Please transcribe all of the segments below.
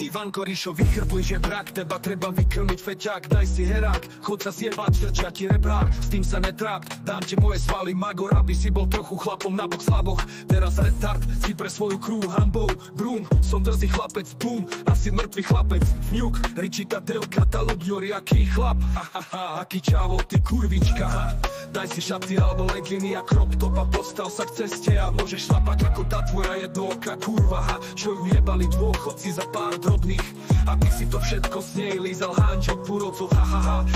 Ivanko, Rišo, vychrbuj, že brak, teba treba vykrmiť feťák. Daj si herák, chod sa zjebať, trčia ti rebrák, s tým sa netráp. Dám ti moje svaly, magor, aby si bol trochu chlapom na bok slaboch. Teraz retard, si pre svoju crew hanbou. Brum, som drzý chlapec, boom, asi mŕtvý chlapec. Fňuk, Ričita, Delka, ta ľubňori, aký chlap. Aký čavo, ty kurvička. Daj si šaty alebo leginy a crop top a postav sa k ceste a môžeš šlapať ako tá tvoja jednooká kurva, čo ju jebali dôchodci za pár drobných. A ty si to všetko z nej lízal hánčok púrovcov,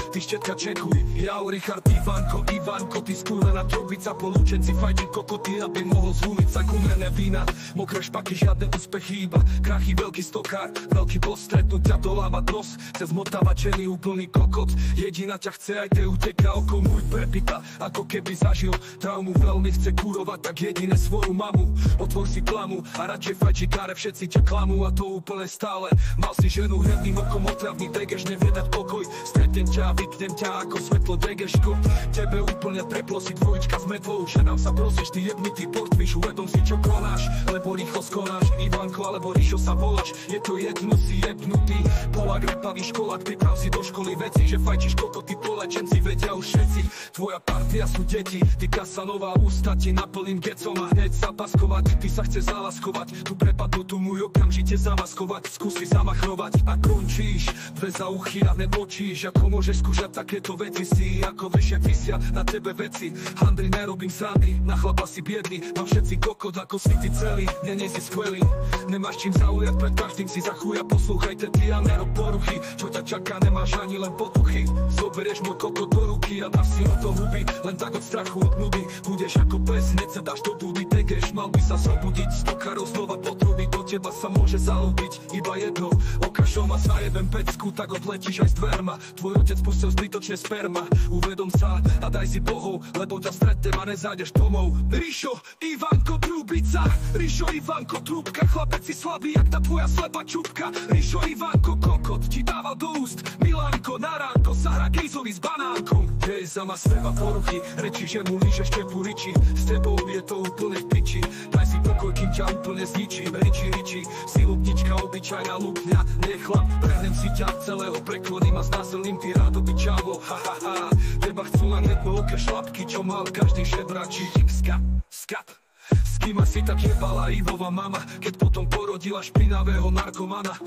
ty štetka čekuj. Jau, Richard, Ivanko, ty skurvená trubica, polúčenci fajči kokoty, aby mohol zúmiť sa gumené vína. Mokré špaky, žiadne úspechy, iba krachy, veľký stokár, veľký boss, stretnúť ťa dolávať nos, chce zmotávať ženy, úplný kokot. Jediná ťa chce, aj te uteká oko môj prepita, ako keby zažil traumu, veľmi chce kurovať, tak jedine svoju mamu. Otvor si klamu a radšej fajčikáre, všetci ťa klamú a to úplne stále. Mal si ženu hrdným okom, otravný degeš, nevie dať pokoj. Stretnem ťa a vypnem ťa ako svetlo degeško. Tebe úplne preplo si dvojička s metlou, že nám sa prosíš, ty jebnitý portvíš, uvedom si čo konáš, lebo rýchlo skonáš. Ivanko alebo Rišo sa voláš, je to jedno, si jebnutý Polák, repavý školák, priprav si do školy veci, že fajčiš kokoty, polečenci vedia už všetci. Tvoja partia sú deti, ty Kasanová, ústa ti naplním gecom a hneď zapaskovať. Ty sa chce zalaskovať, tu prepadnú, tu môj okamžite zamaskovať. Skúsi zamachrovať a končíš, dve za uchy a nebočíš. Ako môžeš skúšať takéto veci, si ako vešia vysia na tebe veci. Handry, nerobím srandy, na chlapa si biedný, mám všetci kokot ako si ty celý. Nie si skvelý, nemáš čím zaujať, pred každým si za chuja. Poslúchajte ty a nerob poruchy, čo ťa čaká, nemáš ani len potuchy. Zoberieš môj kokot do ruky a dáš si ho do huby, len tak od strachu, od nudy. Budeš ako pes, hneď sa dáš do dudy, tegeš, mal by sa zobudiť. Stokarov znova potrubiť, do teba sa môže zalúbiť iba jedno. Okašom a zajebem pecku, tak odletíš aj s dverma. Tvoj otec pustil zbytočne sperma. Uvedom sa a daj si bohov, lebo ťa stretnem a nezájdeš domov. Rišo, Ivanko, trubica, Rišo, Ivanko, trúbka, chlapec si slabý, jak tá tvoja slepá čupka. Rišo, Ivanko, kokot ti dával do úst, Milanko, na ránko sa hra gejzovi s banánkom. Hej, za ma sveva poruchy, rečí, že mu lížeš tepu Riči, s tebou je to úplne v piči. Daj si pokoj, kým ťa úplne zničím. Riči, si ľubnička, obyčajná ľupňa, nechlap, prehnem si ťa celého, prekloním a znásilním ty rádo by čavo. Teba chcú len jedno oké šlapky, čo mal každý žebračík. Skap. S kým asi tak jebala Ivova mama, keď potom porodila špinavého narkomana.